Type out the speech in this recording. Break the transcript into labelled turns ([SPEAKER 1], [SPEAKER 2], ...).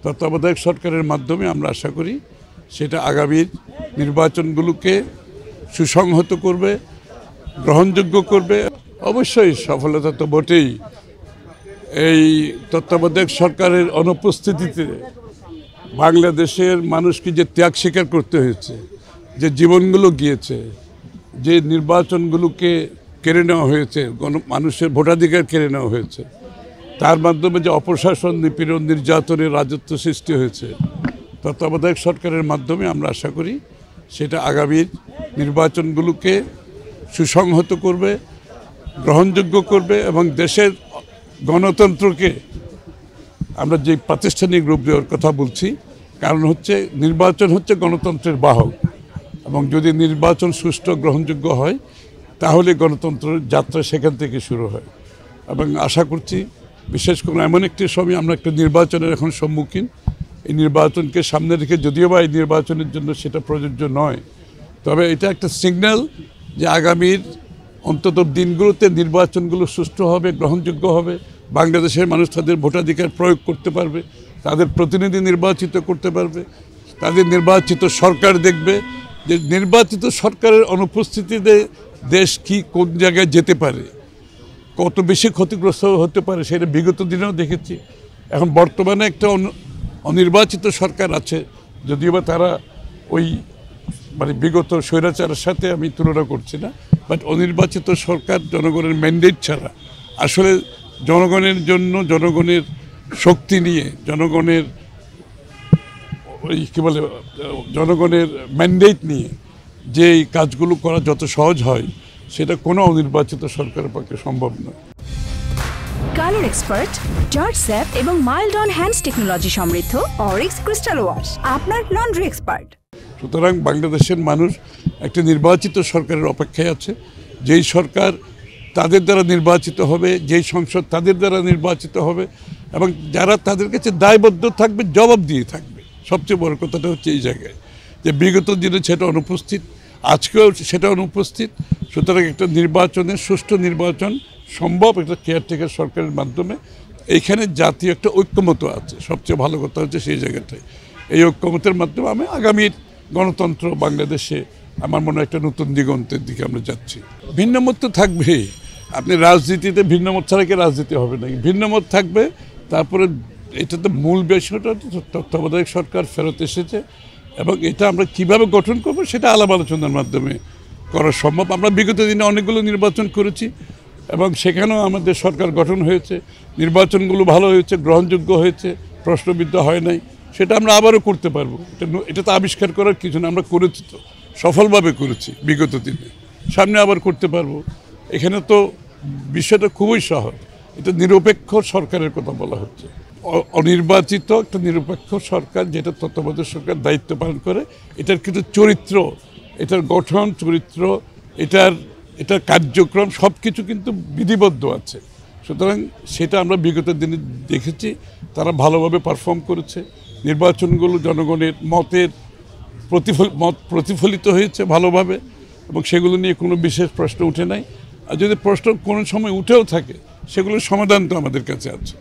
[SPEAKER 1] তত্ত্বাবধায়ক সরকারের মাধ্যমে আমরা আশা করি সেটা আগামীর নির্বাচনগুলোকে সুসংহত করবে, গ্রহণযোগ্য করবে। অবশ্যই সফলতা তো বটেই। এই তত্ত্বাবধায়ক সরকারের অনুপস্থিতিতে বাংলাদেশের মানুষকে যে ত্যাগ স্বীকার করতে হয়েছে, যে জীবনগুলো গিয়েছে, যে নির্বাচনগুলোকে কেড়ে নেওয়া হয়েছে, মানুষের ভোটাধিকার কেড়ে নেওয়া হয়েছে, তার মাধ্যমে যে অপশাসন, নিপীড়ন, নির্যাতনের রাজত্ব সৃষ্টি হয়েছে, তত্ত্বাবধায়ক সরকারের মাধ্যমে আমরা আশা করি সেটা আগামীর নির্বাচনগুলোকে সুসংহত করবে, গ্রহণযোগ্য করবে এবং দেশের গণতন্ত্রকে আমরা যে প্রাতিষ্ঠানিক রূপ দেওয়ার কথা বলছি, কারণ হচ্ছে নির্বাচন হচ্ছে গণতন্ত্রের বাহক এবং যদি নির্বাচন সুষ্ঠু গ্রহণযোগ্য হয় তাহলে গণতন্ত্রের যাত্রা সেখান থেকে শুরু হয়। এবং আশা করছি বিশেষ করে এমন একটি সময় আমরা একটা নির্বাচনের এখন সম্মুখীন, এই নির্বাচনকে সামনে রেখে যদিও বা এই নির্বাচনের জন্য সেটা প্রযোজ্য নয়, তবে এটা একটা সিগন্যাল যে আগামীর অন্তত দিনগুলোতে নির্বাচনগুলো সুষ্ঠু হবে, গ্রহণযোগ্য হবে, বাংলাদেশের মানুষ তাদের ভোটাধিকার প্রয়োগ করতে পারবে, তাদের প্রতিনিধি নির্বাচিত করতে পারবে, তাদের নির্বাচিত সরকার দেখবে যে নির্বাচিত সরকারের অনুপস্থিতিতে দেশ কি কোন জায়গায় যেতে পারে, কত বেশি ক্ষতিগ্রস্ত হতে পারে সেটা বিগত দিনেও দেখেছি। এখন বর্তমানে একটা অনির্বাচিত সরকার আছে, যদিও বা তারা ওই বিগত স্বৈরাচারের সাথে আমি তুলনা করছি না, বাট অনির্বাচিত সরকার জনগণের ম্যান্ডেট ছাড়া আসলে জনগণের জন্য, জনগণের শক্তি নিয়ে, জনগণের জনগণের ম্যান্ডেট নিয়ে যে এই কাজগুলো করা যত সহজ হয় সেটা কোনো অনির্বাচিত সরকারের পক্ষে সম্ভব নয়।
[SPEAKER 2] কালার এক্সপার্ট, জর্জ স্যাপ এবং মাইল্ড অন হ্যান্ডস টেকনোলজি সমৃদ্ধ অরিক্স ক্রিস্টাল ওয়াশ আপনার লন্ড্রি এক্সপার্ট।
[SPEAKER 1] সুতরাং বাংলাদেশের মানুষ একটা নির্বাচিত সরকারের অপেক্ষায় আছে, যেই সরকার তাদের দ্বারা নির্বাচিত হবে, যেই সংসদ তাদের দ্বারা নির্বাচিত হবে এবং যারা তাদের কাছে দায়বদ্ধ থাকবে, জবাব দিয়ে থাকবে। সবচেয়ে বড় কথাটা হচ্ছে এই জায়গায় যে বিগত দিনে সেটা অনুপস্থিত, আজকেও সেটা অনুপস্থিত। সুতরাং একটা নির্বাচনের সুষ্ঠু নির্বাচন সম্ভব একটা কেয়ারটেকার সরকারের মাধ্যমে। এইখানে জাতীয় একটা ঐক্যমত আছে, সবচেয়ে ভালো কথা হচ্ছে সেই জায়গাটায়। এই ঐক্যমতের মাধ্যমে আমি আগামীর গণতন্ত্র বাংলাদেশে আমার মনে হয় একটা নতুন দিগন্তের দিকে আমরা যাচ্ছি। ভিন্নমত তো থাকবেই, আপনি রাজনীতিতে ভিন্নমত ছাড়া কি রাজনীতি হবে না, ভিন্নমত থাকবে। তারপরে এটাতে মূল বিষয়টা তত্ত্বাবধায়ক সরকার ফেরত এসেছে এবং এটা আমরা কিভাবে গঠন করব সেটা আলাপ আলোচনার মাধ্যমে করা সম্ভব। আমরা বিগত দিনে অনেকগুলো নির্বাচন করেছি এবং সেখানেও আমাদের সরকার গঠন হয়েছে, নির্বাচনগুলো ভালো হয়েছে, গ্রহণযোগ্য হয়েছে, প্রশ্নবিদ্ধ হয় নাই। সেটা আমরা আবারও করতে পারবো, এটা তো আবিষ্কার করার কিছু না, আমরা করেছি তো, সফলভাবে করেছি বিগত দিনে, সামনে আবার করতে পারবো। এখানে তো বিষয়টা খুবই সহজ, এটা নিরপেক্ষ সরকারের কথা বলা হচ্ছে। অনির্বাচিত একটা নিরপেক্ষ সরকার যেটা তত্ত্বাবধায়ক সরকার দায়িত্ব পালন করে, এটার কিন্তু চরিত্র, এটার গঠন, চরিত্র, এটার কার্যক্রম সব কিছু কিন্তু বিধিবদ্ধ আছে। সুতরাং সেটা আমরা বিগত দিনে দেখেছি, তারা ভালোভাবে পারফর্ম করেছে। নির্বাচনগুলো জনগণের মত প্রতিফলিত হয়েছে ভালোভাবে এবং সেগুলো নিয়ে কোনো বিশেষ প্রশ্ন উঠে নাই। আর যদি প্রশ্ন কোনো সময় উঠেও থাকে সেগুলোর সমাধান তো আমাদের কাছে আছে।